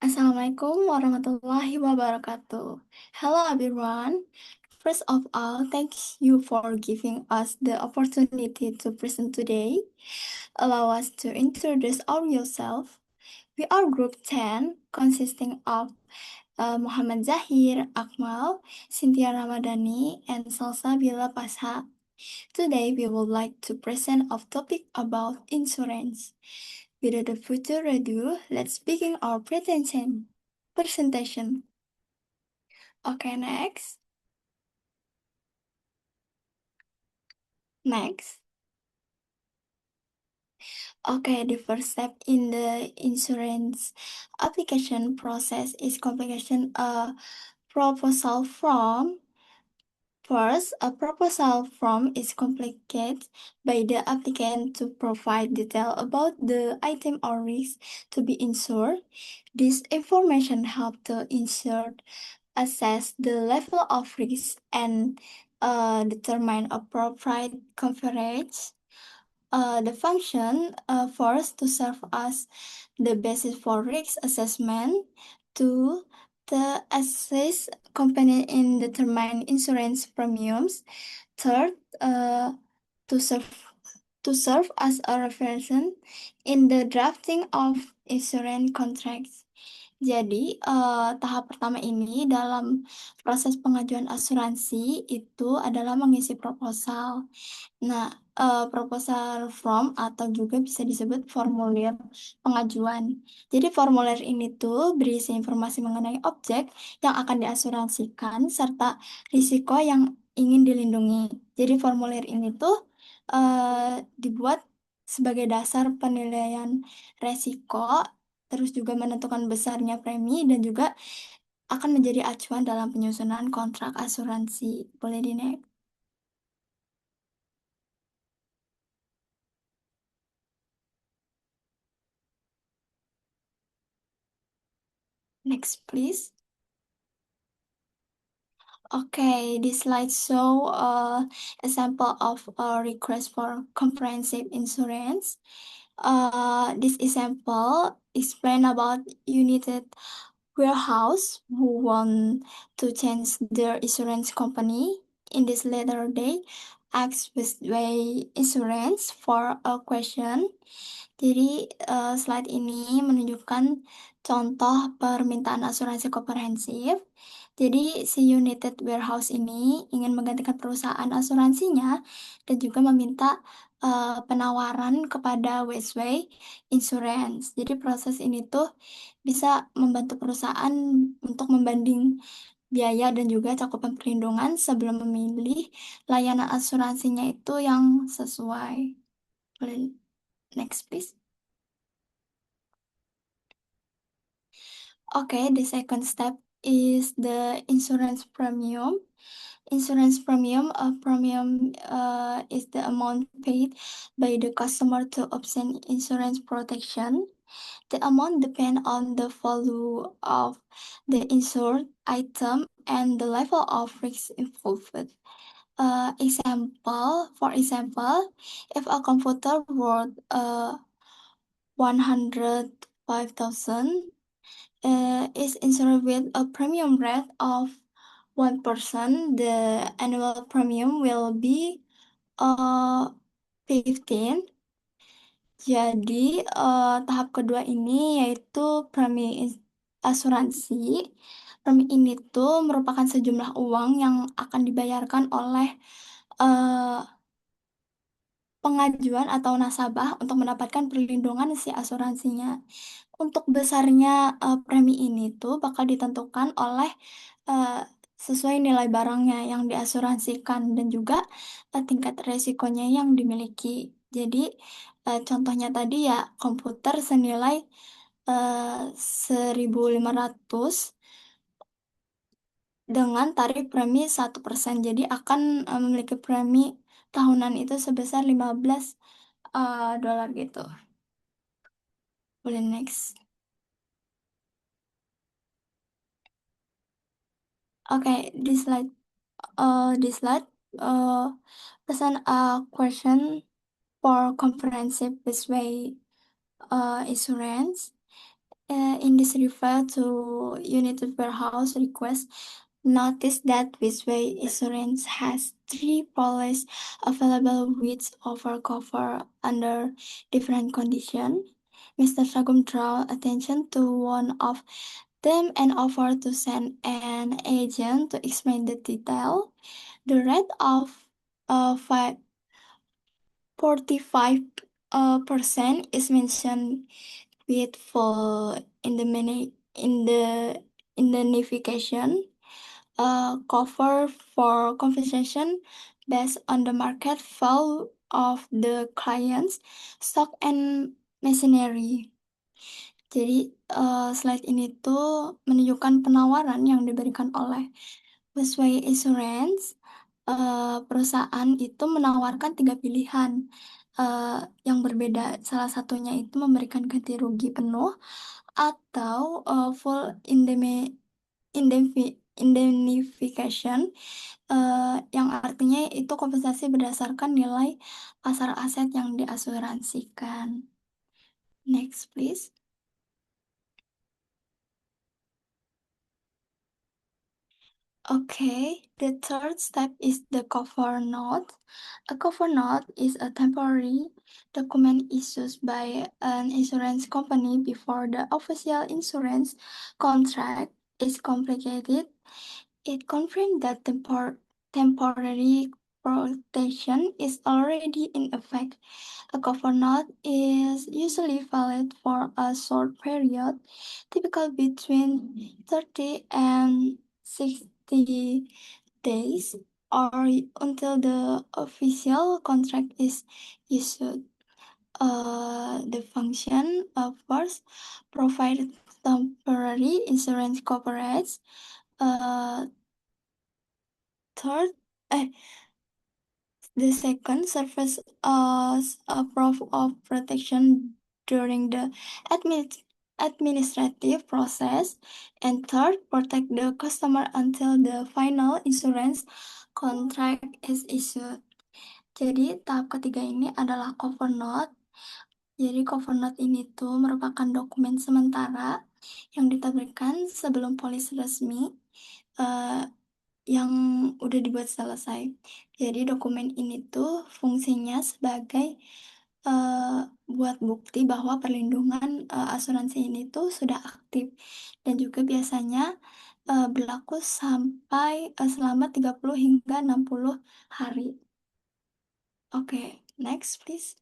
Assalamualaikum warahmatullahi wabarakatuh. Hello everyone. First of all, thank you for giving us the opportunity to present today. Allow us to introduce ourselves. We are Group 10, consisting of Muhammad Zahir, Akmal, Cynthia Ramadhani, and Salsabila Pasha. Today, we would like to present a topic about insurance. Without further ado, let's begin our presentation. Okay, next. Next. Okay, the first step in the insurance application process is completion a proposal form. First, a proposal form is completed by the applicant to provide detail about the item or risk to be insured. This information helps the insured assess the level of risk and determine appropriate coverage. The function first to serve as the basis for risk assessment, two to assist company in determine insurance premiums, third to serve as a reference in the drafting of insurance contracts. Jadi, tahap pertama ini dalam proses pengajuan asuransi itu adalah mengisi proposal. Nah, proposal form atau juga bisa disebut formulir pengajuan. Jadi formulir ini tuh berisi informasi mengenai objek yang akan diasuransikan serta risiko yang ingin dilindungi. Jadi formulir ini tuh dibuat sebagai dasar penilaian resiko, terus juga menentukan besarnya premi dan juga akan menjadi acuan dalam penyusunan kontrak asuransi. Boleh di next. Next, please. Okay, this slide show a sample of a request for comprehensive insurance. This example explain about United Warehouse who want to change their insurance company. In this letter, they ask Westway Insurance for a question. Jadi, slide ini menunjukkan contoh permintaan asuransi komprehensif. Jadi, si United Warehouse ini ingin menggantikan perusahaan asuransinya dan juga meminta penawaran kepada Westway Insurance. Jadi, proses ini tuh bisa membantu perusahaan untuk membanding biaya dan juga cakupan perlindungan sebelum memilih layanan asuransinya itu yang sesuai. Boleh next, please. Okay, the second step is the insurance premium. Insurance premium, is the amount paid by the customer to obtain insurance protection. The amount depends on the value of the insured item and the level of risk involved. For example, if a computer worth 105,000 is insured with a premium rate of 1%, the annual premium will be 15. Jadi, tahap kedua ini yaitu asuransi. Premi ini tuh merupakan sejumlah uang yang akan dibayarkan oleh eh, pengajuan atau nasabah untuk mendapatkan perlindungan si asuransinya. Untuk besarnya premi ini tuh bakal ditentukan oleh eh, sesuai nilai barangnya yang diasuransikan dan juga tingkat resikonya yang dimiliki. Jadi contohnya tadi ya komputer senilai 1.500 dengan tarif premi 1%. Jadi akan memiliki premi tahunan itu sebesar 15 dolar gitu. Boleh next. Okay, this slide present a question for comprehensive Bestway insurance. In this refer to United Warehouse request, notice that Wisway Insurance has three policies available which offer cover under different conditions. Mr. Sagum draw attention to one of them and offered to send an agent to explain the detail. The rate of 45 percent is mentioned with full indemnification cover for compensation based on the market value of the client's stock and machinery. Jadi slide ini tuh menunjukkan penawaran yang diberikan oleh Busway Insurance. Perusahaan itu menawarkan tiga pilihan yang berbeda. Salah satunya itu memberikan ganti rugi penuh atau full indemnification, yang artinya itu kompensasi berdasarkan nilai pasar aset yang diasuransikan. Next, please. Okay, the third step is the cover note. A cover note is a temporary document issued by an insurance company before the official insurance contract is completed. It confirms that temporary protection is already in effect. A cover note is usually valid for a short period, typically between 30 and 60 days, or until the official contract is issued. The function of first provide temporary insurance coverage. Third, eh, the second serves as a proof of protection during the administrative process, and third, protect the customer until the final insurance contract is issued. Jadi tahap ketiga ini adalah cover note. Jadi cover note ini tuh merupakan dokumen sementara yang diterbitkan sebelum polis resmi eh, yang udah dibuat selesai. Jadi dokumen ini tuh fungsinya sebagai buat bukti bahwa perlindungan asuransi ini tuh sudah aktif dan juga biasanya berlaku sampai selama 30 hingga 60 hari. Oke, next please.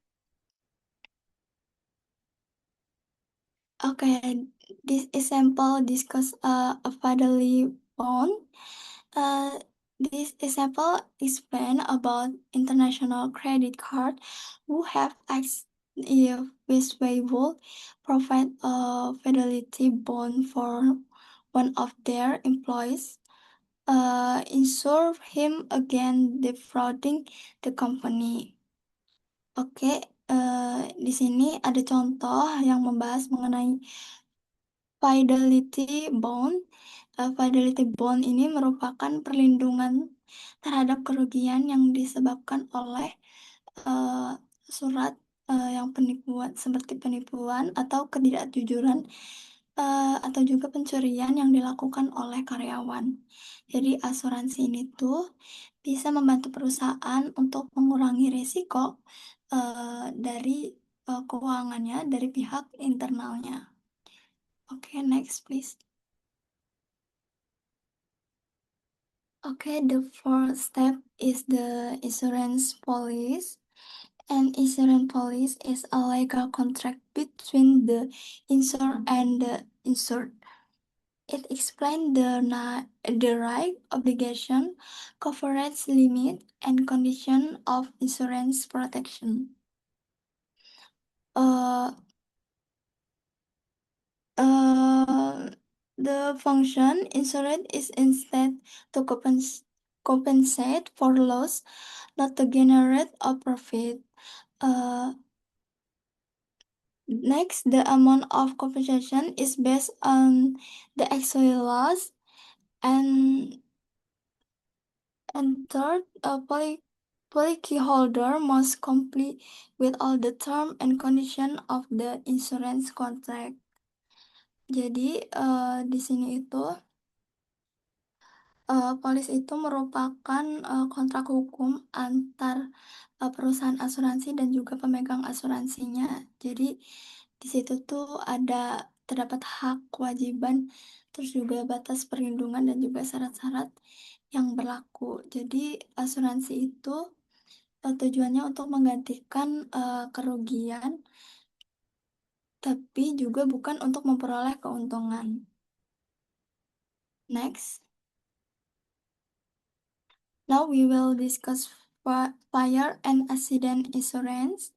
Okay, this example discuss a fidelity bond. Uh, this example explain about international credit card who have asked if Westway will provide a fidelity bond for one of their employees, insure him against defrauding the company. Oke, di sini ada contoh yang membahas mengenai fidelity bond. Fidelity bond ini merupakan perlindungan terhadap kerugian yang disebabkan oleh uh, surat yang penipuan, seperti penipuan atau ketidakjujuran atau juga pencurian yang dilakukan oleh karyawan. Jadi asuransi ini tuh bisa membantu perusahaan untuk mengurangi risiko dari keuangannya dari pihak internalnya. Okay, next please. Okay, the fourth step is the insurance policy. An insurance policy is a legal contract between the insured and the insured. It explains the right, obligation, coverage limit, and condition of insurance protection. Uh, uh, the function insurance is instead to compensate for loss, not to generate a profit. Uh, Next, the amount of compensation is based on the actual loss, and third, a policyholder must comply with all the terms and conditions of the insurance contract. Jadi di sini itu polis itu merupakan kontrak hukum antar perusahaan asuransi dan juga pemegang asuransinya. Jadi di situ tuh terdapat hak, kewajiban, terus juga batas perlindungan dan juga syarat-syarat yang berlaku. Jadi asuransi itu tujuannya untuk menggantikan kerugian, tapi juga bukan untuk memperoleh keuntungan. Next. Now we will discuss fire and accident insurance.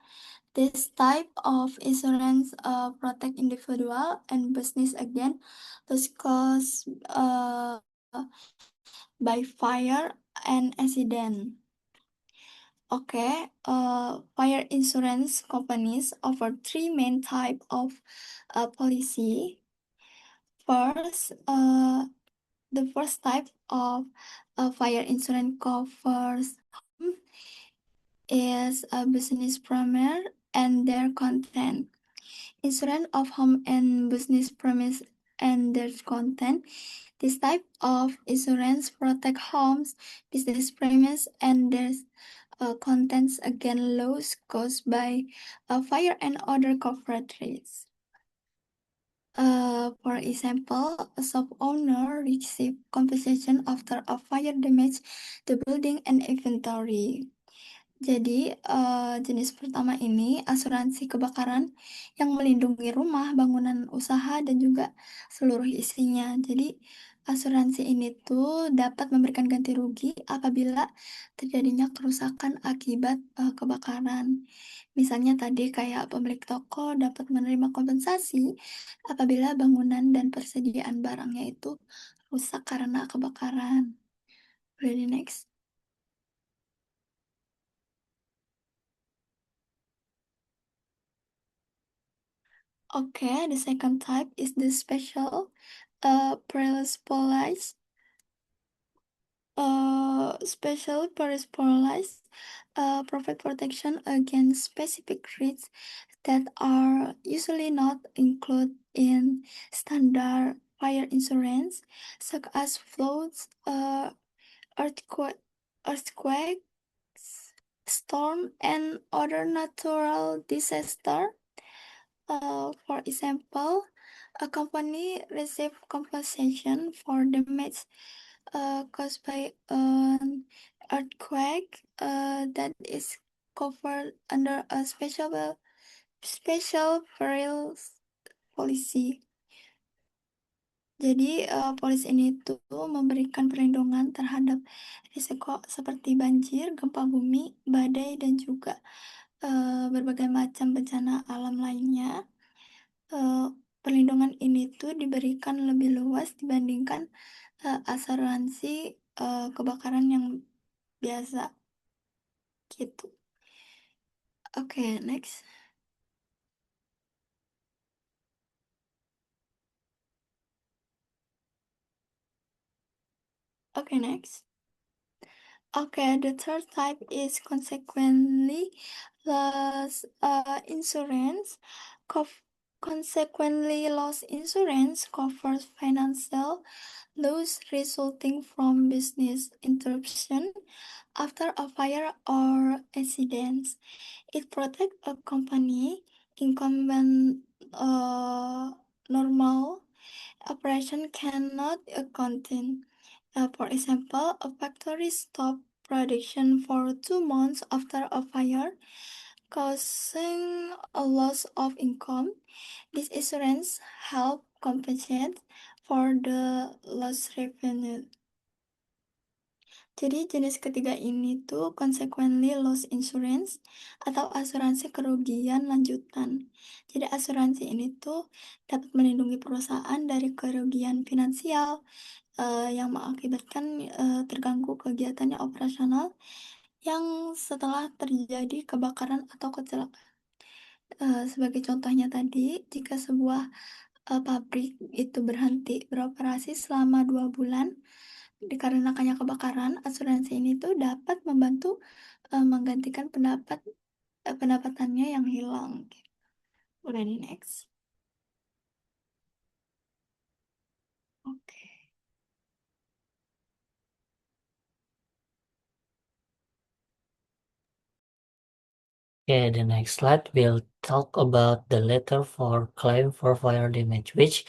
This type of insurance protect individual and business against loss caused by fire and accident. Okay, fire insurance companies offer three main type of policy. First, the first type of fire insurance covers is a business primer and their content. Insurance of home and business premise and their content. This type of insurance protect homes, business premise, and their contents against loss caused by fire and other corporate risks. For example, a shop owner receive compensation after a fire damage the building and inventory. Jadi, jenis pertama ini asuransi kebakaran yang melindungi rumah, bangunan usaha, dan juga seluruh isinya. Jadi, asuransi ini tuh dapat memberikan ganti rugi apabila terjadinya kerusakan akibat kebakaran. Misalnya tadi kayak pemilik toko dapat menerima kompensasi apabila bangunan dan persediaan barangnya itu rusak karena kebakaran. Ready next. Okay, the second type is the special paralyzed special paralyzed provide protection against specific risks that are usually not included in standard fire insurance, such as floods, earthquake, earthquakes, storm, and other natural disaster. For example, a company receive compensation for damage caused by an earthquake that is covered under a special perils policy. Jadi, polis ini tuh memberikan perlindungan terhadap risiko seperti banjir, gempa bumi, badai, dan juga berbagai macam bencana alam lainnya. Perlindungan ini tuh diberikan lebih luas dibandingkan asuransi kebakaran yang biasa gitu. Okay, next. Okay, next. Okay, the third type is consequently loss insurance. Consequently, loss insurance covers financial loss resulting from business interruption after a fire or accident. It protects a company income when normal operation cannot continue. For example, a factory stopped production for 2 months after a fire, causing a loss of income. This insurance help compensate for the lost revenue. Jadi jenis ketiga ini tuh consequently loss insurance atau asuransi kerugian lanjutan. Jadi asuransi ini tuh dapat melindungi perusahaan dari kerugian finansial yang mengakibatkan terganggu kegiatannya operasional yang setelah terjadi kebakaran atau kecelakaan. Sebagai contohnya tadi, jika sebuah pabrik itu berhenti beroperasi selama 2 bulan dikarenakannya kebakaran, asuransi ini tuh dapat membantu menggantikan pendapatannya yang hilang. Udah di next. Okay, the next slide will talk about the letter for claim for fire damage, which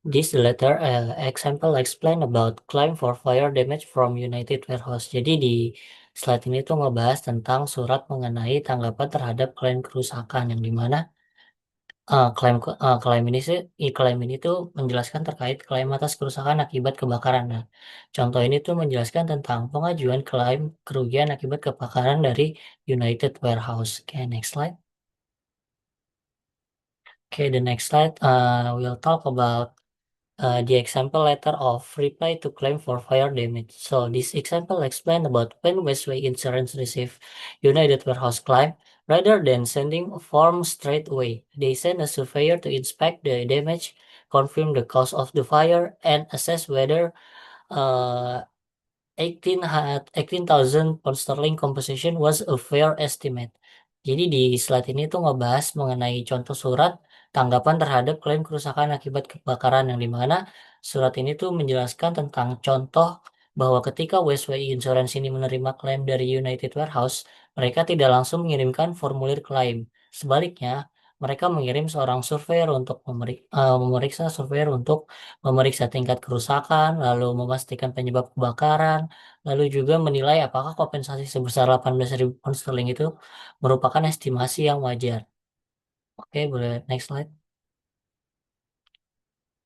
this letter example explain about claim for fire damage from United Warehouse. Jadi di slide ini tuh ngebahas tentang surat mengenai tanggapan terhadap klaim kerusakan yang dimana klaim ini tuh menjelaskan terkait klaim atas kerusakan akibat kebakaran. Nah, contoh ini tuh menjelaskan tentang pengajuan klaim kerugian akibat kebakaran dari United Warehouse. Okay, next slide. Okay, the next slide we'll talk about the example letter of reply to claim for fire damage. So this example explain about when Westway Insurance receive United Warehouse claim, rather than sending a form straight away, they send a surveyor to inspect the damage, confirm the cause of the fire, and assess whether uh, 18,000 pound sterling compensation was a fair estimate. Jadi di slide ini tuh ngebahas mengenai contoh surat tanggapan terhadap klaim kerusakan akibat kebakaran yang dimana surat ini tuh menjelaskan tentang contoh bahwa ketika Westway Insurance ini menerima klaim dari United Warehouse, mereka tidak langsung mengirimkan formulir klaim. Sebaliknya, mereka mengirim seorang surveyor untuk memeriksa surveyor untuk memeriksa tingkat kerusakan, lalu memastikan penyebab kebakaran, lalu juga menilai apakah kompensasi sebesar 18.000 pound sterling itu merupakan estimasi yang wajar. Oke, boleh next slide.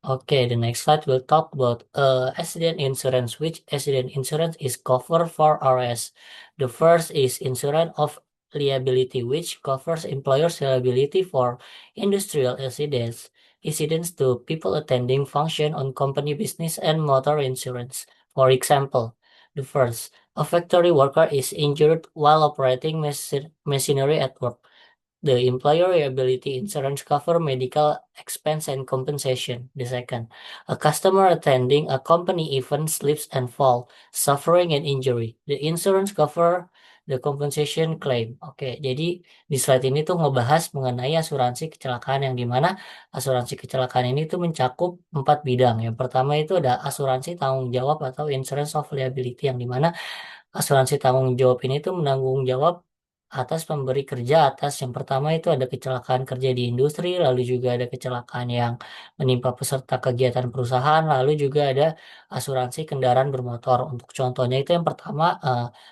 Okay, the next slide will talk about accident insurance, which accident insurance is covered for RS. The first is insurance of liability, which covers employer's liability for industrial incidents to people attending function on company business and motor insurance. For example, the first, a factory worker is injured while operating machinery at work. The employer liability insurance cover medical expense and compensation. The second, a customer attending a company event slips and fall, suffering an injury. The insurance cover the compensation claim. Oke, jadi di slide ini tuh ngebahas mengenai asuransi kecelakaan yang dimana asuransi kecelakaan ini tuh mencakup 4 bidang. Yang pertama itu ada asuransi tanggung jawab atau insurance of liability yang dimana asuransi tanggung jawab ini tuh menanggung jawab atas pemberi kerja atas yang pertama itu ada kecelakaan kerja di industri, lalu juga ada kecelakaan yang menimpa peserta kegiatan perusahaan, lalu juga ada asuransi kendaraan bermotor. Untuk contohnya itu yang pertama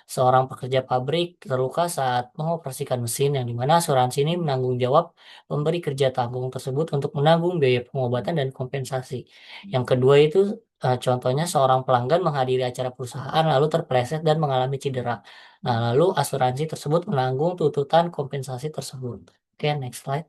seorang pekerja pabrik terluka saat mengoperasikan mesin yang dimana asuransi ini menanggung jawab pemberi kerja tanggung tersebut untuk menanggung biaya pengobatan dan kompensasi. Yang kedua itu contohnya seorang pelanggan menghadiri acara perusahaan lalu terpeleset dan mengalami cedera. Nah, lalu asuransi tersebut menanggung tuntutan kompensasi tersebut. Oke, next slide.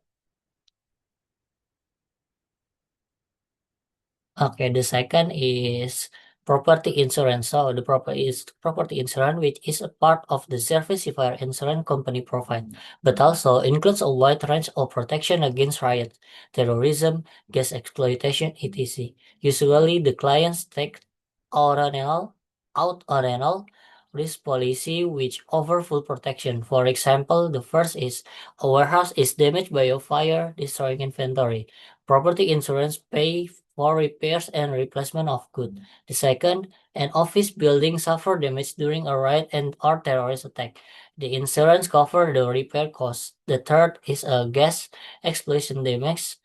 Okay, the second is property insurance. So the property insurance, which is a part of the service fire insurance company provide, but also includes a wide range of protection against riots, terrorism, gas exploitation, etc. Usually, the clients take out a rental risk policy which offer full protection. For example, the first is a warehouse is damaged by a fire, destroying inventory. Property insurance pay for repairs and replacement of goods. The second, an office building suffer damage during a riot and or terrorist attack. The insurance cover the repair costs. The third is a gas explosion damage,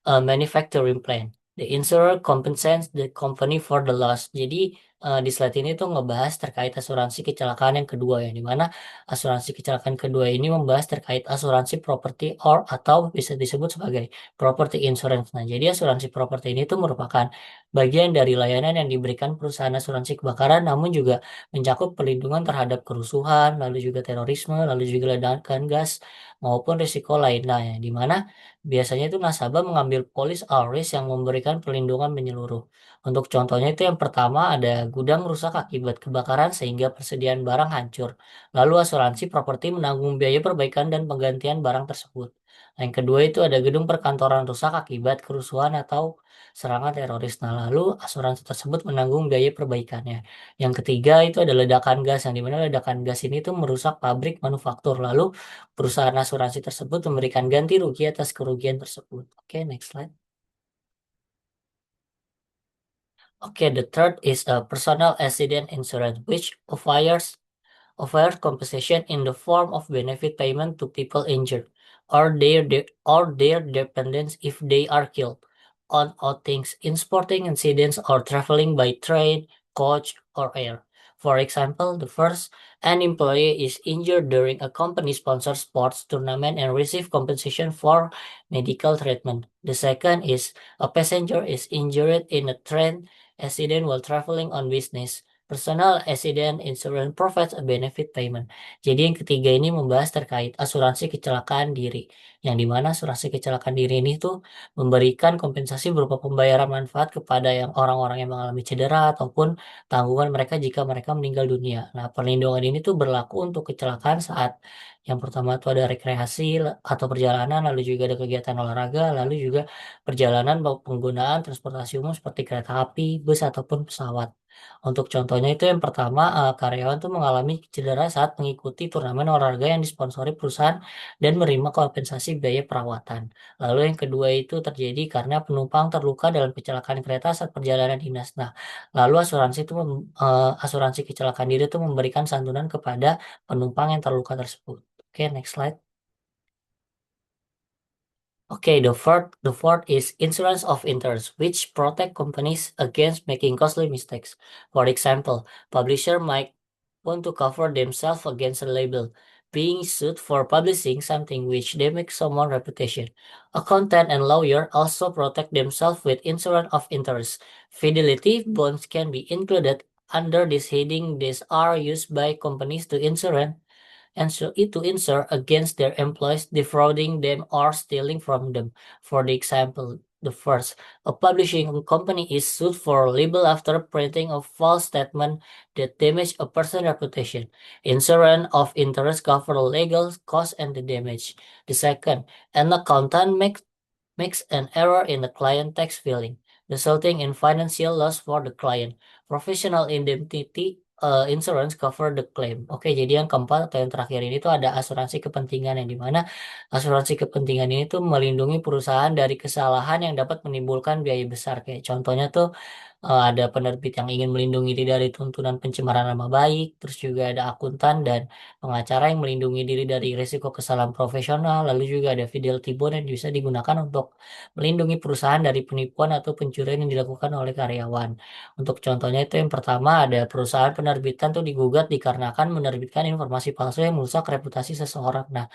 a manufacturing plant. The insurer compensates the company for the loss. Jadi di slide ini tuh ngebahas terkait asuransi kecelakaan yang kedua ya, dimana asuransi kecelakaan kedua ini membahas terkait asuransi property or atau bisa disebut sebagai property insurance. Nah, jadi asuransi properti ini tuh merupakan bagian dari layanan yang diberikan perusahaan asuransi kebakaran, namun juga mencakup perlindungan terhadap kerusuhan, lalu juga terorisme, lalu juga ledakan gas, maupun risiko lainnya, ya, di mana biasanya itu nasabah mengambil polis all risk yang memberikan perlindungan menyeluruh. Untuk contohnya itu yang pertama ada gudang rusak akibat kebakaran sehingga persediaan barang hancur. Lalu asuransi properti menanggung biaya perbaikan dan penggantian barang tersebut. Nah, yang kedua itu ada gedung perkantoran rusak akibat kerusuhan atau serangan teroris. Nah, lalu asuransi tersebut menanggung biaya perbaikannya. Yang ketiga itu ada ledakan gas, yang dimana ledakan gas ini tuh merusak pabrik manufaktur. Lalu perusahaan asuransi tersebut memberikan ganti rugi atas kerugian tersebut. Oke, next slide. Okay, the third is a personal accident insurance, which offers offers compensation in the form of benefit payment to people injured or their dependents if they are killed on outings in sporting incidents or traveling by train, coach, or air. For example, the first, an employee is injured during a company-sponsored sports tournament and receive compensation for medical treatment. The second is a passenger is injured in a train accident while traveling on business. Personal accident insurance provides a benefit payment. Jadi yang ketiga ini membahas terkait asuransi kecelakaan diri. Yang dimana asuransi kecelakaan diri ini tuh memberikan kompensasi berupa pembayaran manfaat kepada yang orang-orang yang mengalami cedera ataupun tanggungan mereka jika mereka meninggal dunia. Nah, perlindungan ini tuh berlaku untuk kecelakaan saat yang pertama tuh ada rekreasi atau perjalanan, lalu juga ada kegiatan olahraga, lalu juga perjalanan penggunaan transportasi umum seperti kereta api, bus ataupun pesawat. Untuk contohnya itu yang pertama, karyawan tuh mengalami cedera saat mengikuti turnamen olahraga yang disponsori perusahaan dan menerima kompensasi biaya perawatan. Lalu yang kedua itu terjadi karena penumpang terluka dalam kecelakaan kereta saat perjalanan dinas. Nah, lalu asuransi kecelakaan diri itu memberikan santunan kepada penumpang yang terluka tersebut. Oke, next slide. Okay, the fourth is insurance of interest, which protect companies against making costly mistakes. For example, publisher might want to cover themselves against a label being sued for publishing something which damage someone's reputation. Accountant and lawyer also protect themselves with insurance of interest. Fidelity bonds can be included under this heading. These are used by companies to insure against their employees defrauding them or stealing from them. For the example, the first, a publishing company is sued for libel after printing a false statement that damage a person's reputation. Insurance of interest cover legal costs and the damage. The second, an accountant makes an error in the client tax filing, resulting in financial loss for the client. Professional indemnity insurance cover the claim. Oke, jadi yang keempat atau yang terakhir ini tuh ada asuransi kepentingan yang dimana asuransi kepentingan ini tuh melindungi perusahaan dari kesalahan yang dapat menimbulkan biaya besar. Kayak contohnya tuh ada penerbit yang ingin melindungi diri dari tuntutan pencemaran nama baik, terus juga ada akuntan dan pengacara yang melindungi diri dari risiko kesalahan profesional, lalu juga ada fidelity bond yang bisa digunakan untuk melindungi perusahaan dari penipuan atau pencurian yang dilakukan oleh karyawan. Untuk contohnya itu yang pertama ada perusahaan penerbitan tuh digugat dikarenakan menerbitkan informasi palsu yang merusak reputasi seseorang. Nah,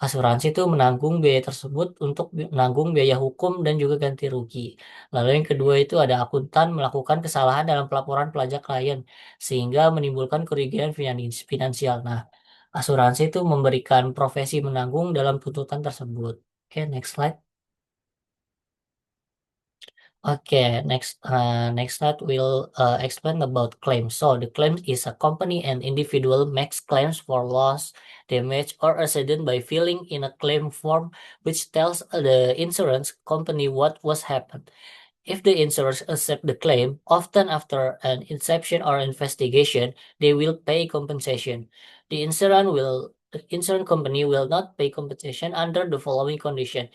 asuransi itu menanggung biaya tersebut untuk menanggung biaya hukum dan juga ganti rugi. Lalu yang kedua itu ada akuntan melakukan kesalahan dalam pelaporan pajak klien sehingga menimbulkan kerugian finansial. Nah, asuransi itu memberikan profesi menanggung dalam tuntutan tersebut. Oke, next slide. Okay, next slide will explain about claims. So the claim is a company and individual makes claims for loss, damage, or accident by filling in a claim form which tells the insurance company what was happened. If the insurers accept the claim, often after an inception or investigation, they will pay compensation. The insurance company will not pay compensation under the following condition.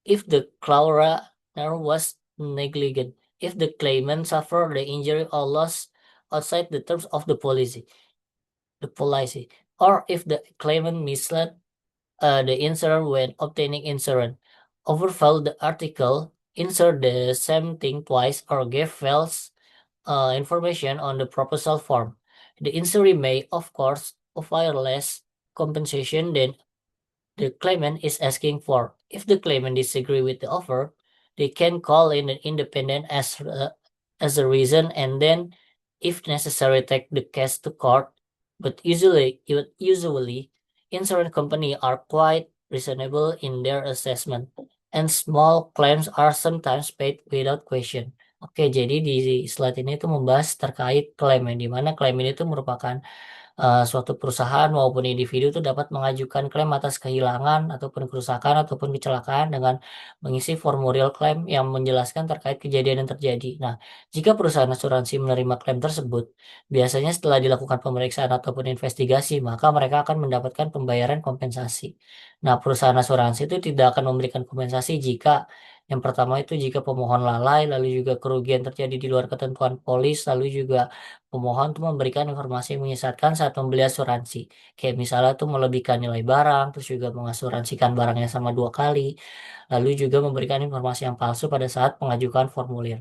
If the coroner was negligent, if the claimant suffered the injury or loss outside the terms of the policy, or if the claimant misled the insurer when obtaining insurance, overfilled the article, insert the same thing twice, or gave false information on the proposal form. The insurer may, of course, offer less compensation than the claimant is asking for. If the claimant disagree with the offer, they can call in an independent as a reason and then, if necessary, take the case to court. But usually, insurance company are quite reasonable in their assessment, and small claims are sometimes paid without question. Oke, jadi di slide ini tuh membahas terkait klaim, yang dimana klaim ini tuh merupakan suatu perusahaan maupun individu itu dapat mengajukan klaim atas kehilangan ataupun kerusakan ataupun kecelakaan dengan mengisi formulir klaim yang menjelaskan terkait kejadian yang terjadi. Nah, jika perusahaan asuransi menerima klaim tersebut, biasanya setelah dilakukan pemeriksaan ataupun investigasi, maka mereka akan mendapatkan pembayaran kompensasi. Nah, perusahaan asuransi itu tidak akan memberikan kompensasi jika Yang pertama itu jika pemohon lalai, lalu juga kerugian terjadi di luar ketentuan polis, lalu juga pemohon tuh memberikan informasi yang menyesatkan saat membeli asuransi. Kayak misalnya tuh melebihkan nilai barang, terus juga mengasuransikan barangnya sama dua kali, lalu juga memberikan informasi yang palsu pada saat pengajukan formulir.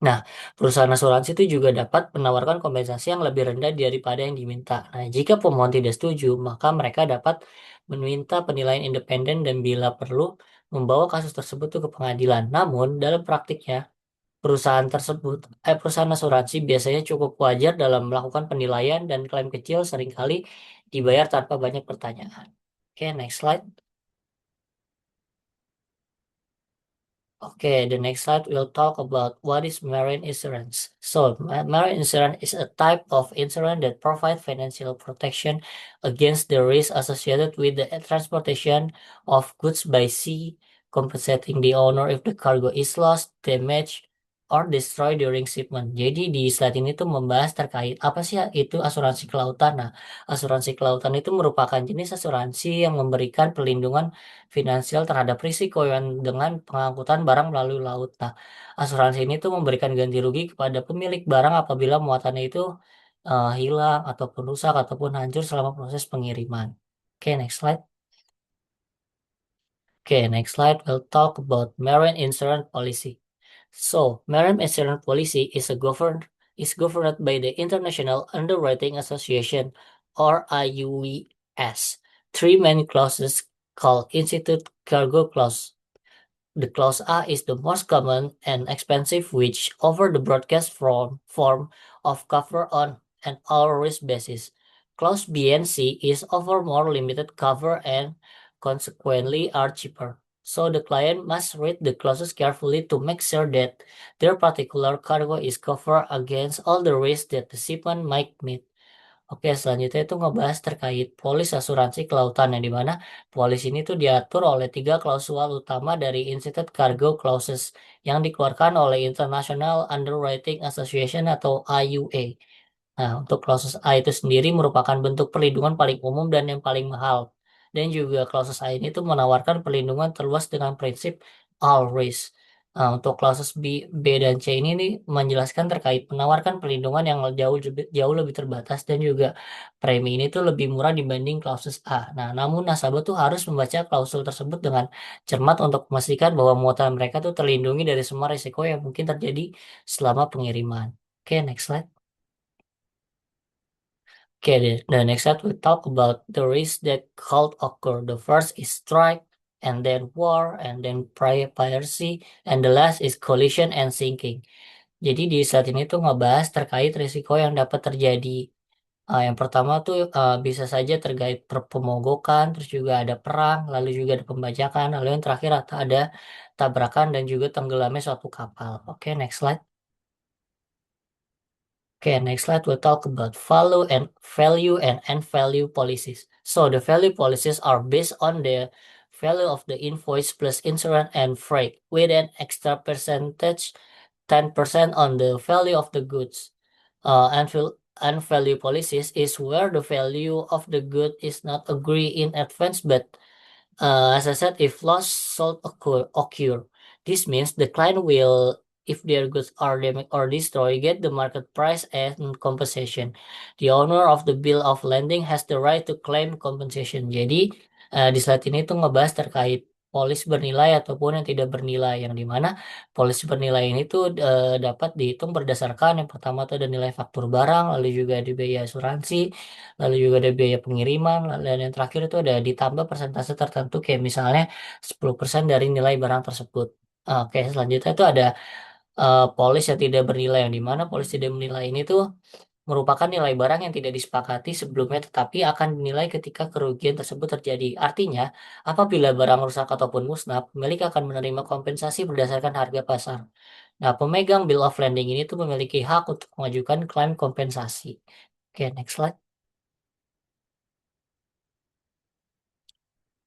Nah, perusahaan asuransi itu juga dapat menawarkan kompensasi yang lebih rendah daripada yang diminta. Nah, jika pemohon tidak setuju, maka mereka dapat meminta penilaian independen dan bila perlu membawa kasus tersebut tuh ke pengadilan. Namun, dalam praktiknya, perusahaan asuransi biasanya cukup wajar dalam melakukan penilaian dan klaim kecil seringkali dibayar tanpa banyak pertanyaan. Oke, next slide. Okay, the next slide we'll talk about what is marine insurance. So, marine insurance is a type of insurance that provides financial protection against the risk associated with the transportation of goods by sea, compensating the owner if the cargo is lost, damaged, or destroyed during shipment. Jadi di slide ini tuh membahas terkait apa sih itu asuransi kelautan. Nah, asuransi kelautan itu merupakan jenis asuransi yang memberikan perlindungan finansial terhadap risiko yang dengan pengangkutan barang melalui laut. Nah, asuransi ini tuh memberikan ganti rugi kepada pemilik barang apabila muatannya itu hilang ataupun rusak ataupun hancur selama proses pengiriman. Oke, next slide. Okay, next slide. We'll talk about marine insurance policy. So, marine insurance policy is governed by the International Underwriting Association, or IUS. Three main clauses called Institute Cargo Clause. The clause A is the most common and expensive, which offer the broadcast form of cover on an all-risk basis. Clause B and C is offer more limited cover and consequently are cheaper. So the client must read the clauses carefully to make sure that their particular cargo is covered against all the risks that the shipment might meet. Oke, selanjutnya itu ngebahas terkait polis asuransi kelautan yang dimana polis ini tuh diatur oleh tiga klausul utama dari Institute Cargo Clauses yang dikeluarkan oleh International Underwriting Association atau IUA. Nah, untuk klausus A itu sendiri merupakan bentuk perlindungan paling umum dan yang paling mahal. Dan juga klausus A ini tuh menawarkan perlindungan terluas dengan prinsip all risk. Nah, untuk klausus B dan C ini nih menjelaskan terkait menawarkan perlindungan yang jauh lebih terbatas dan juga premi ini tuh lebih murah dibanding klausus A. Nah, namun nasabah tuh harus membaca klausul tersebut dengan cermat untuk memastikan bahwa muatan mereka tuh terlindungi dari semua risiko yang mungkin terjadi selama pengiriman. Oke, next slide. Okay, the next set we talk about the risks that could occur. The first is strike, and then war, and then piracy, and the last is collision and sinking. Jadi di slide ini tuh ngebahas terkait risiko yang dapat terjadi. Yang pertama tuh bisa saja terkait pemogokan, terus juga ada perang, lalu juga ada pembajakan, lalu yang terakhir ada tabrakan dan juga tenggelamnya suatu kapal. Oke, next slide. Okay, next slide we'll talk about value and value policies. So the value policies are based on the value of the invoice plus insurance and freight with an extra percentage 10% on the value of the goods. And value policies is where the value of the good is not agreed in advance but as I said, if loss sold occur, this means the client will, if their goods are damaged or destroyed, get the market price and compensation. The owner of the bill of lading has the right to claim compensation. Jadi di slide ini tuh ngebahas terkait polis bernilai ataupun yang tidak bernilai, yang dimana polis bernilai ini tuh dapat dihitung berdasarkan yang pertama tuh ada nilai faktur barang, lalu juga ada biaya asuransi, lalu juga ada biaya pengiriman, dan yang terakhir itu ada ditambah persentase tertentu kayak misalnya 10% dari nilai barang tersebut. Oke, selanjutnya itu ada polis yang tidak bernilai, yang dimana polis tidak bernilai ini tuh merupakan nilai barang yang tidak disepakati sebelumnya tetapi akan dinilai ketika kerugian tersebut terjadi. Artinya, apabila barang rusak ataupun musnah, pemilik akan menerima kompensasi berdasarkan harga pasar. Nah, pemegang bill of lading ini tuh memiliki hak untuk mengajukan klaim kompensasi. Oke, next slide.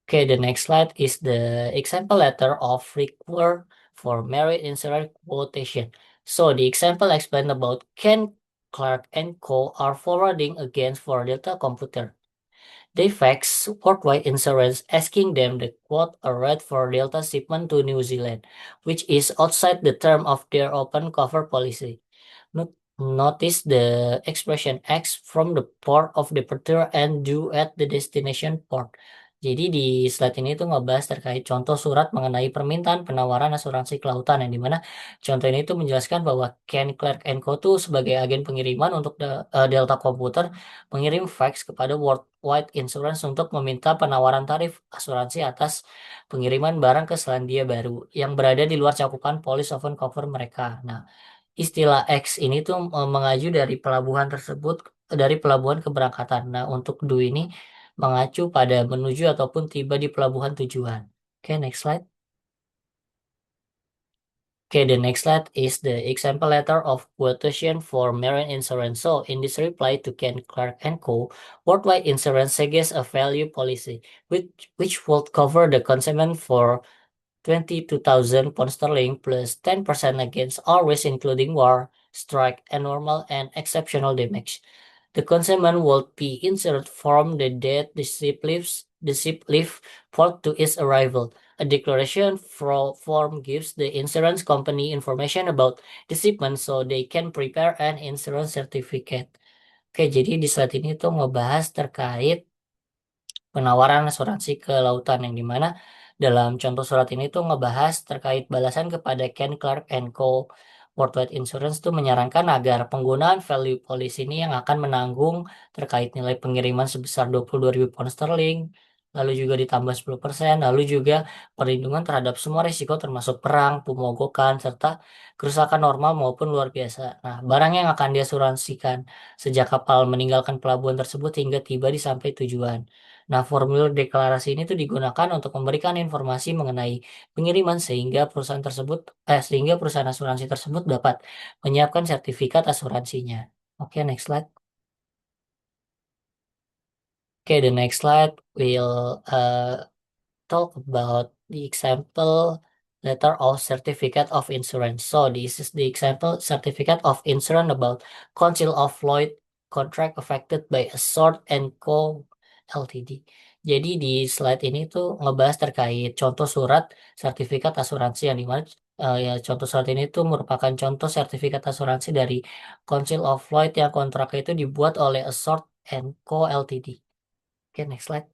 Okay, the next slide is the example letter of required for merit insurance quotation. So the example explained about Ken Clark and Co. are forwarding against for Delta Computer. They fax Worldwide Insurance asking them to quote a rate for Delta shipment to New Zealand, which is outside the term of their open cover policy. Notice the expression X from the port of departure and due at the destination port. Jadi di slide ini tuh ngebahas terkait contoh surat mengenai permintaan penawaran asuransi kelautan yang dimana contoh ini tuh menjelaskan bahwa Ken Clark Co. tuh sebagai agen pengiriman untuk Delta Computer mengirim fax kepada Worldwide Insurance untuk meminta penawaran tarif asuransi atas pengiriman barang ke Selandia Baru yang berada di luar cakupan policy open cover mereka. Nah, istilah X ini tuh mengacu dari pelabuhan tersebut, dari pelabuhan keberangkatan. Nah, untuk do ini mengacu pada menuju ataupun tiba di pelabuhan tujuan. Oke, next slide. Okay, the next slide is the example letter of quotation for marine insurance. So, in this reply to Ken Clark and Co., Worldwide Insurance suggests a value policy which would cover the consignment for 22,000 pound sterling plus 10% against all risks including war, strike, and normal and exceptional damage. The consignment will be inserted from the date the ship leaves port to its arrival. A declaration form gives the insurance company information about the shipment so they can prepare an insurance certificate. Oke, jadi di slide ini tuh ngebahas terkait penawaran asuransi ke lautan yang dimana dalam contoh surat ini tuh ngebahas terkait balasan kepada Ken Clark Co. Worldwide Insurance tuh menyarankan agar penggunaan value policy ini yang akan menanggung terkait nilai pengiriman sebesar 22.000 pound sterling, lalu juga ditambah 10%, lalu juga perlindungan terhadap semua risiko termasuk perang, pemogokan, serta kerusakan normal maupun luar biasa. Nah, barang yang akan diasuransikan sejak kapal meninggalkan pelabuhan tersebut hingga tiba di sampai tujuan. Nah, formulir deklarasi ini tuh digunakan untuk memberikan informasi mengenai pengiriman sehingga perusahaan asuransi tersebut dapat menyiapkan sertifikat asuransinya. Oke, next slide. Okay, the next slide will talk about the example letter of certificate of insurance. So this is the example certificate of insurance about Council of Lloyd contract affected by a Sword and Co. Ltd. Jadi di slide ini tuh ngebahas terkait contoh surat sertifikat asuransi yang dimana ya contoh surat ini tuh merupakan contoh sertifikat asuransi dari Council of Lloyd yang kontraknya itu dibuat oleh a Sword and Co. Ltd. Oke, next slide.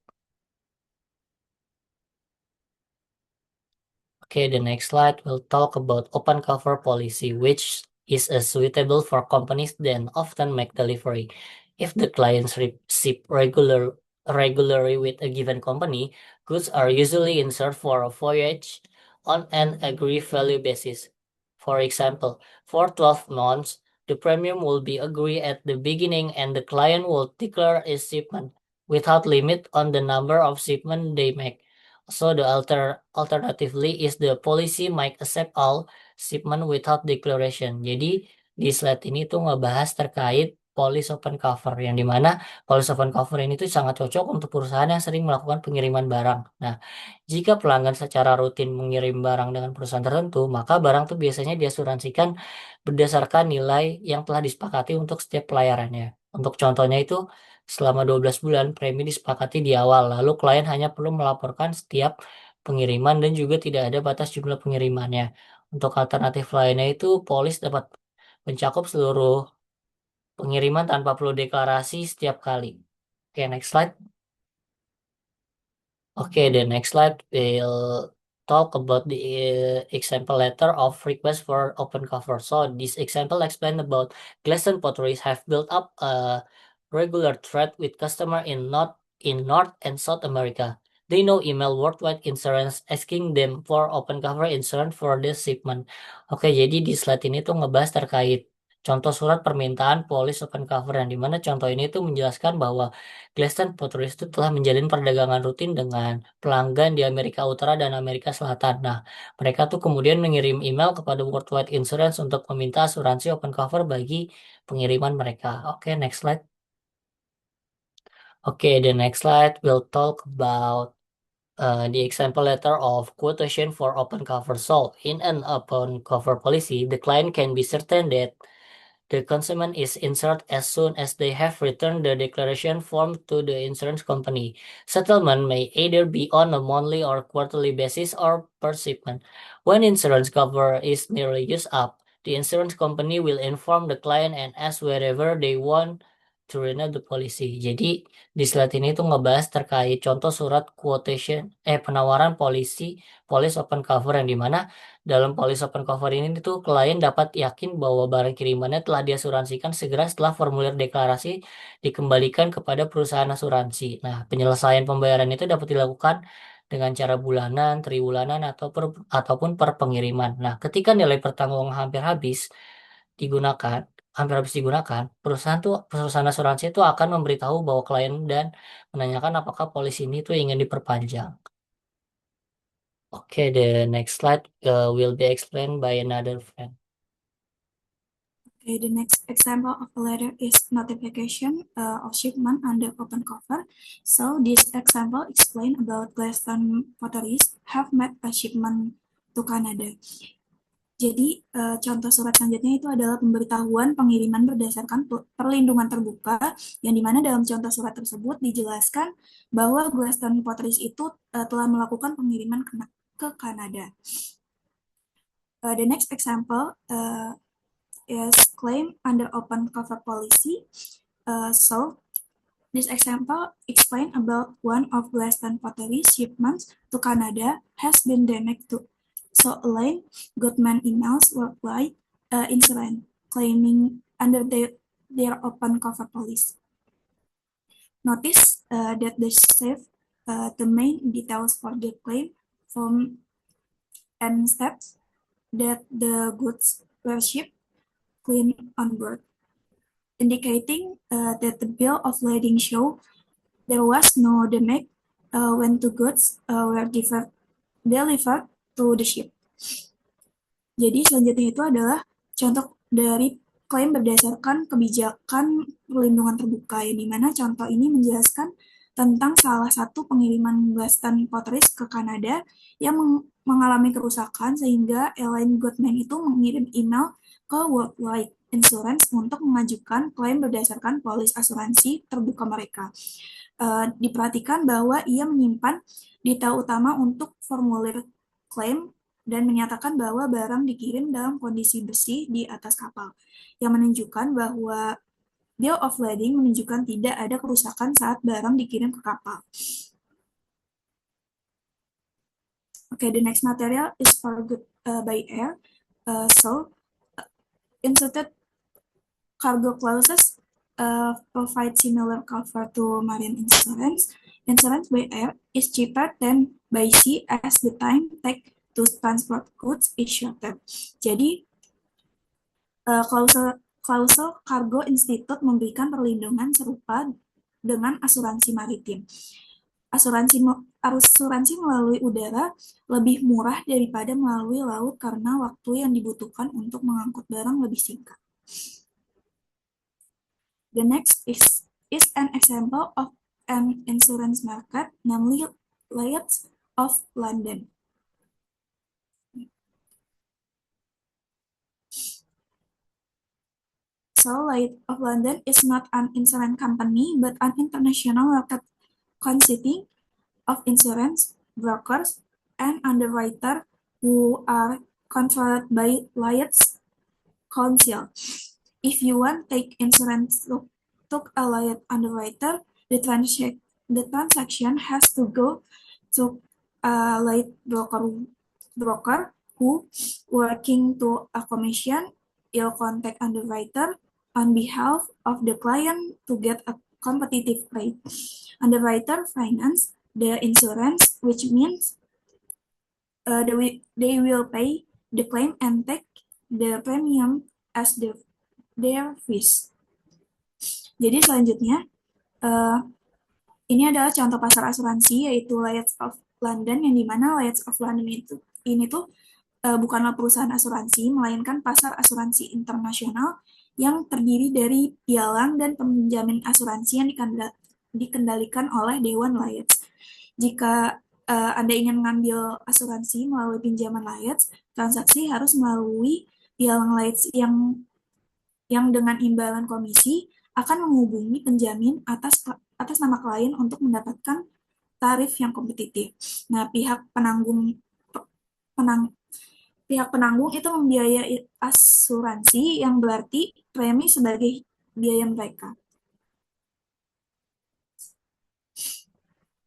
Okay, the next slide will talk about open cover policy, which is suitable for companies that often make delivery. If the clients receive regularly with a given company, goods are usually insured for a voyage on an agreed value basis. For example, for 12 months, the premium will be agreed at the beginning and the client will declare a shipment without limit on the number of shipments they make. So the alternatively is the policy might accept all shipment without declaration. Jadi di slide ini tuh ngebahas terkait policy open cover yang dimana policy open cover ini tuh sangat cocok untuk perusahaan yang sering melakukan pengiriman barang. Nah, jika pelanggan secara rutin mengirim barang dengan perusahaan tertentu, maka barang tuh biasanya diasuransikan berdasarkan nilai yang telah disepakati untuk setiap pelayarannya. Untuk contohnya itu selama 12 bulan premi disepakati di awal, lalu klien hanya perlu melaporkan setiap pengiriman dan juga tidak ada batas jumlah pengirimannya. Untuk alternatif lainnya itu polis dapat mencakup seluruh pengiriman tanpa perlu deklarasi setiap kali. Oke, next slide. Okay, the next slide will talk about the example letter of request for open cover. So this example explain about Gleason Potteries have built up a regular thread with customer in North and South America. They now email Worldwide Insurance asking them for open cover insurance for this shipment. Oke, jadi di slide ini tuh ngebahas terkait contoh surat permintaan polis open cover yang dimana contoh ini tuh menjelaskan bahwa Glaston Potteries itu telah menjalin perdagangan rutin dengan pelanggan di Amerika Utara dan Amerika Selatan. Nah, mereka tuh kemudian mengirim email kepada Worldwide Insurance untuk meminta asuransi open cover bagi pengiriman mereka. Oke, next slide. Oke, the next slide will talk about the example letter of quotation for open cover. So, in an open cover policy, the client can be certain that The consumer is insured as soon as they have returned the declaration form to the insurance company. Settlement may either be on a monthly or quarterly basis or per shipment. When insurance cover is nearly used up, the insurance company will inform the client and ask wherever they want to renew the policy. Jadi di slide ini tuh ngebahas terkait contoh surat penawaran policy open cover yang dimana dalam policy open cover ini tuh klien dapat yakin bahwa barang kirimannya telah diasuransikan segera setelah formulir deklarasi dikembalikan kepada perusahaan asuransi. Nah, penyelesaian pembayaran itu dapat dilakukan dengan cara bulanan, triwulanan, ataupun per pengiriman. Nah, ketika nilai pertanggungan hampir habis digunakan, perusahaan asuransi itu akan memberitahu bahwa klien dan menanyakan apakah polisi ini tuh ingin diperpanjang. Okay, the next slide will be explained by another friend. Okay, the next example of a letter is notification of shipment under open cover. So this example explain about Gladstone Potteries have made a shipment to Canada. Jadi contoh surat selanjutnya itu adalah pemberitahuan pengiriman berdasarkan perlindungan terbuka, yang dimana dalam contoh surat tersebut dijelaskan bahwa Gladstone Potteries itu telah melakukan pengiriman ke Kanada. The next example is claim under open cover policy. So this example explain about one of Gladstone Pottery shipments to Canada has been damaged to. So Elaine Goodman emails Worldwide Insurance claiming under their open cover policy. Notice that they save the main details for the claim from and steps that the goods were shipped clean on board, indicating that the bill of lading show there was no damage when the goods were delivered to the ship. Jadi selanjutnya itu adalah contoh dari klaim berdasarkan kebijakan perlindungan terbuka, yang dimana contoh ini menjelaskan tentang salah satu pengiriman Gladstone Potteries ke Kanada yang mengalami kerusakan sehingga Elaine Goodman itu mengirim email ke Worldwide Insurance untuk mengajukan klaim berdasarkan polis asuransi terbuka mereka. Diperhatikan bahwa ia menyimpan detail utama untuk formulir klaim dan menyatakan bahwa barang dikirim dalam kondisi bersih di atas kapal, yang menunjukkan bahwa bill of lading menunjukkan tidak ada kerusakan saat barang dikirim ke kapal. Okay, the next material is for good by air. Inserted cargo clauses provide similar cover to marine insurance. Insurance by air is cheaper than by sea as the time take to transport goods is shorter. Jadi klausul Cargo Institute memberikan perlindungan serupa dengan asuransi maritim. Asuransi melalui udara lebih murah daripada melalui laut karena waktu yang dibutuhkan untuk mengangkut barang lebih singkat. The next is an example of an insurance market, namely Lloyd's of London. So Lloyd's of London is not an insurance company, but an international market consisting of insurance brokers and underwriters who are controlled by Lloyd's Council. If you want take insurance to a Lloyd's underwriter, the transaction has to go to a Lloyd's broker who working to a commission. You'll contact underwriter on behalf of the client to get a competitive rate. Underwriter finance the insurance, which means they will pay the claim and take the premium as their fees. Jadi selanjutnya, ini adalah contoh pasar asuransi yaitu Lloyd's of London, yang dimana Lloyd's of London ini tuh bukanlah perusahaan asuransi, melainkan pasar asuransi internasional yang terdiri dari pialang dan penjamin asuransi yang dikendalikan oleh Dewan Lloyd's. Jika Anda ingin mengambil asuransi melalui pinjaman Lloyd's, transaksi harus melalui pialang Lloyd's yang yang dengan imbalan komisi akan menghubungi penjamin atas nama klien untuk mendapatkan tarif yang kompetitif. Nah, pihak penanggung itu membiayai asuransi yang berarti premi sebagai biaya mereka.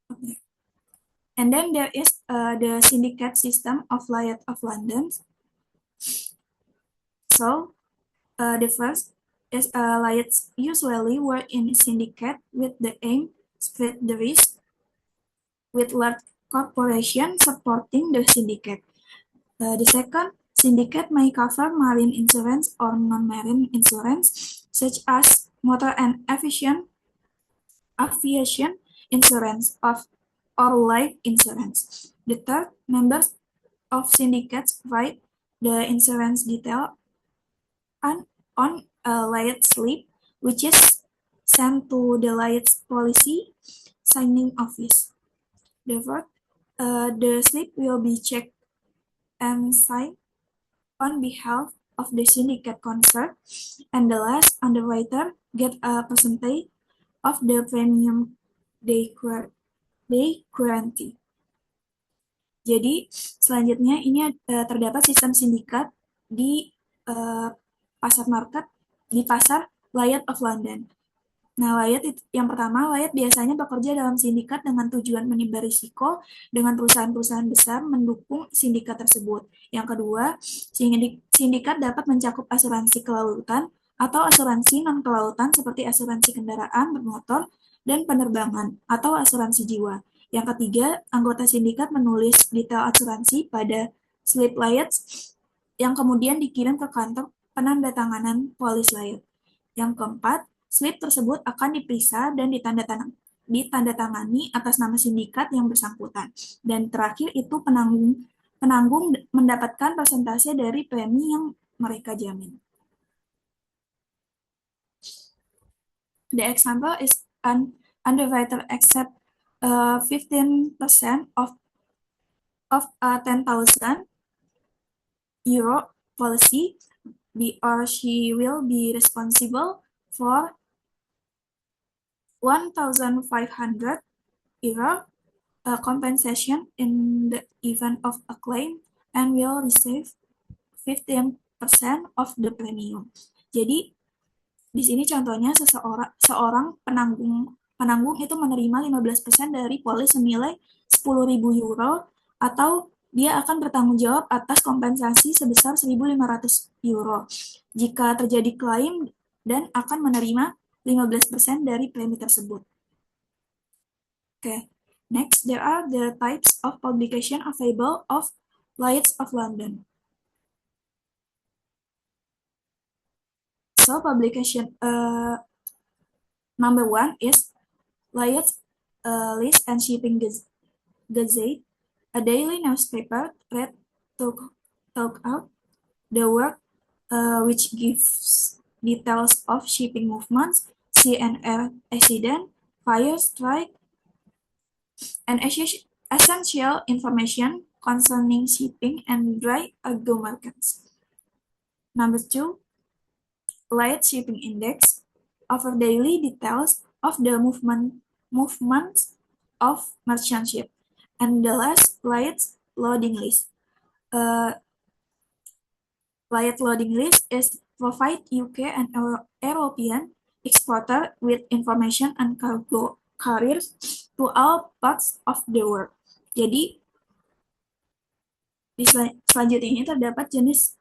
Okay. And then there is the syndicate system of Lloyd's of London. So the first is Lloyd's usually work in syndicate with the aim split the risk with large corporations supporting the syndicate. The second, syndicate may cover marine insurance or non-marine insurance, such as motor and aviation insurance or life insurance. The third, members of syndicates provide the insurance detail on a Lloyd's slip, which is sent to the Lloyd's policy signing office. The fourth, the slip will be checked and signed on behalf of the syndicate concerned, and the last underwriter get a percentage of the premium they guarantee. Jadi selanjutnya ini terdapat sistem sindikat di pasar market di pasar Lloyd's of London. Nah, yang pertama, Lloyd's biasanya bekerja dalam sindikat dengan tujuan menyebar risiko dengan perusahaan-perusahaan besar mendukung sindikat tersebut. Yang kedua, sindikat dapat mencakup asuransi kelautan atau asuransi non-kelautan seperti asuransi kendaraan bermotor dan penerbangan atau asuransi jiwa. Yang ketiga, anggota sindikat menulis detail asuransi pada slip Lloyd's yang kemudian dikirim ke kantor penandatanganan polis Lloyd's. Yang keempat, slip tersebut akan diperiksa dan ditandatangani atas nama sindikat yang bersangkutan. Dan terakhir itu penanggung mendapatkan persentase dari premi yang mereka jamin. The example is an underwriter accept 15% of a 10,000 euro policy, or she will be responsible for 1,500 euro compensation in the event of a claim and will receive 15% of the premium. Jadi di sini contohnya seorang penanggung itu menerima 15% dari polis senilai 10.000 euro atau dia akan bertanggung jawab atas kompensasi sebesar 1.500 euro jika terjadi klaim dan akan menerima 15% dari premi tersebut. Okay. Next, there are the types of publication available of Lloyd's of London. So, publication number one is Lloyd's List and Shipping Gazette, a daily newspaper read throughout the world, which gives details of shipping movements, sea and air accident, fire, strike, and essential information concerning shipping and dry cargo markets. Number two, Lloyd's Shipping Index offer daily details of the movements of merchant ship. And the last, Lloyd's Loading List. Lloyd's Loading List is provide UK and European exporter with information and cargo carriers to all parts of the world. Jadi, di selanjutnya ini terdapat jenis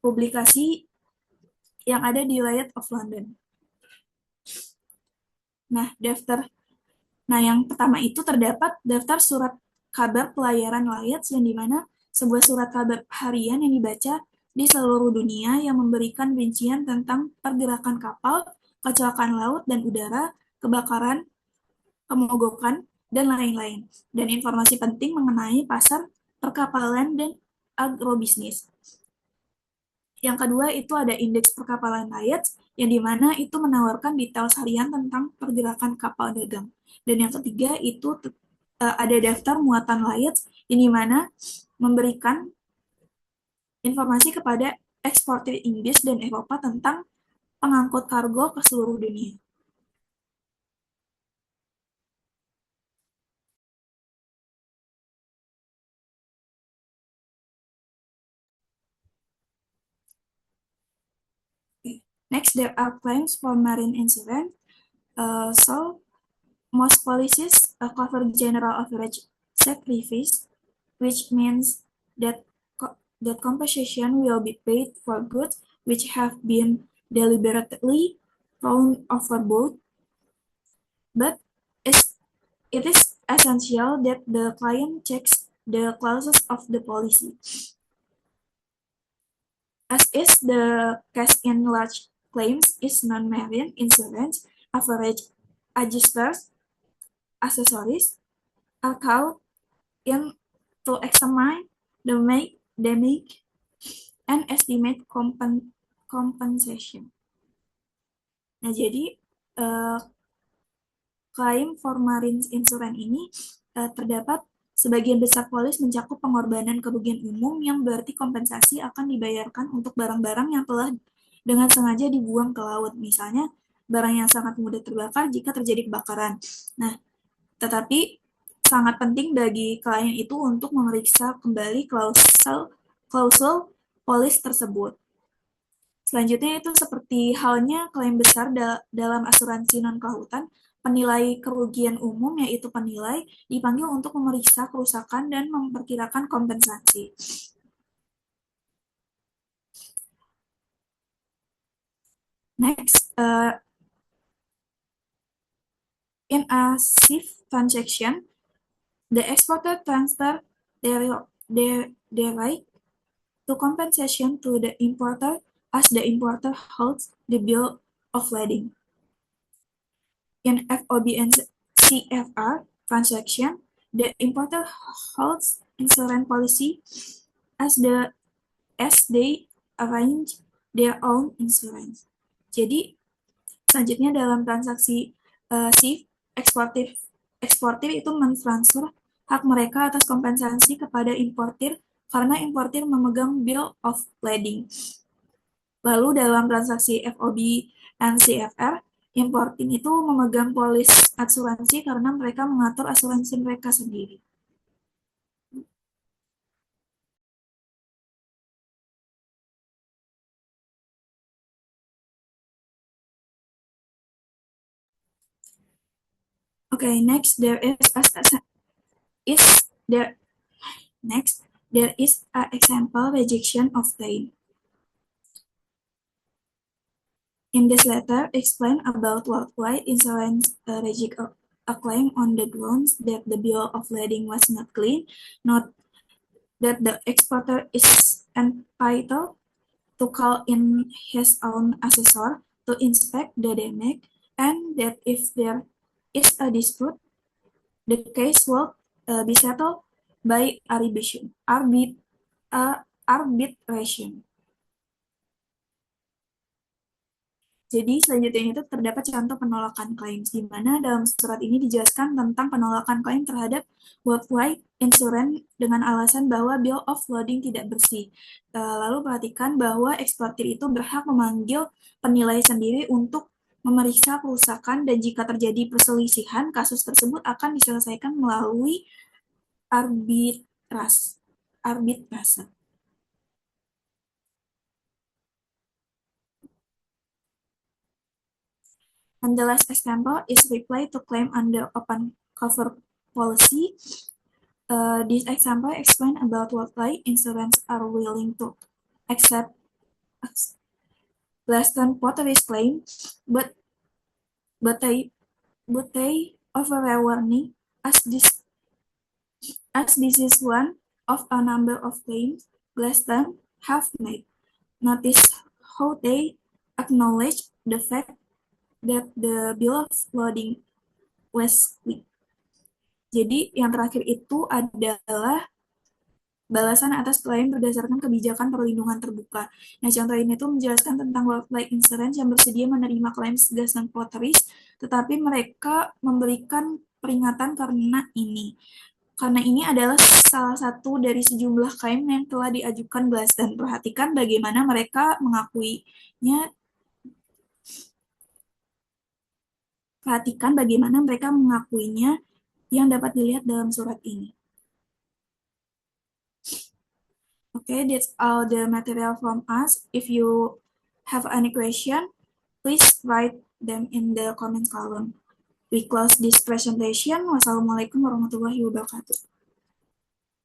publikasi yang ada di Lloyd's of London. Nah, yang pertama itu terdapat daftar surat kabar pelayaran Lloyd's yang dimana sebuah surat kabar harian yang dibaca di seluruh dunia yang memberikan rincian tentang pergerakan kapal, kecelakaan laut dan udara, kebakaran, pemogokan, dan lain-lain, dan informasi penting mengenai pasar perkapalan dan agrobisnis. Yang kedua itu ada indeks perkapalan Lloyd's, yang dimana itu menawarkan detail harian tentang pergerakan kapal dagang. Dan yang ketiga itu ada daftar muatan Lloyd's, yang dimana memberikan informasi kepada eksportir Inggris dan Eropa tentang pengangkut kargo ke seluruh dunia. Next, there are claims for marine insurance. So, most policies cover general average sacrifice, which means that that compensation will be paid for goods which have been deliberately thrown overboard, but it is essential that the client checks the clauses of the policy. As is the case in large claims is non-marine insurance, average adjusters, accessories are called in to examine the damage and estimate compensation. Nah, jadi klaim for marine insurance ini terdapat sebagian besar polis mencakup pengorbanan kerugian umum yang berarti kompensasi akan dibayarkan untuk barang-barang yang telah dengan sengaja dibuang ke laut. Misalnya, barang yang sangat mudah terbakar jika terjadi kebakaran. Nah, tetapi sangat penting bagi klien itu untuk memeriksa kembali klausul polis tersebut. Selanjutnya itu seperti halnya klaim besar dalam asuransi non-kelautan, penilai kerugian umum yaitu penilai dipanggil untuk memeriksa kerusakan dan memperkirakan kompensasi. Next, in a SIF transaction, the exporter transfer their right to compensation to the importer as the importer holds the bill of lading. In FOB and CFR transaction, the importer holds insurance policy as they arrange their own insurance. Jadi selanjutnya dalam transaksi SIF, eksportir itu mentransfer hak mereka atas kompensasi kepada importir karena importir memegang bill of lading. Lalu dalam transaksi FOB and CFR, importing itu memegang polis asuransi karena mereka mengatur asuransi mereka sendiri. Okay, next there is a example rejection of claim. In this letter, explain about worldwide insurance reject a claim on the grounds that the bill of lading was not clean, not that the exporter is entitled to call in his own assessor to inspect the damage, and that if there is a dispute, the case will be settled by arbitration. Jadi selanjutnya itu terdapat contoh penolakan klaim, di mana dalam surat ini dijelaskan tentang penolakan klaim terhadap worldwide insurance dengan alasan bahwa bill of lading tidak bersih. Lalu perhatikan bahwa eksportir itu berhak memanggil penilai sendiri untuk memeriksa kerusakan, dan jika terjadi perselisihan, kasus tersebut akan diselesaikan melalui arbitrase. And the last example is reply to claim under open cover policy. This example explain about what life insurance are willing to accept less than what risk claim, but they offer a warning as this is one of a number of claims less than have made. Notice how they acknowledge the fact that the bill of lading was clean. Jadi yang terakhir itu adalah balasan atas klaim berdasarkan kebijakan perlindungan terbuka. Nah, contoh ini tuh menjelaskan tentang worldwide insurance yang bersedia menerima klaim gas dan plot risk, tetapi mereka memberikan peringatan karena ini. Karena ini adalah salah satu dari sejumlah klaim yang telah diajukan Glass, dan perhatikan bagaimana mereka mengakuinya perhatikan bagaimana mereka mengakuinya yang dapat dilihat dalam surat ini. Okay, that's all the material from us. If you have any question, please write them in the comment column. We close this presentation. Wassalamualaikum warahmatullahi wabarakatuh.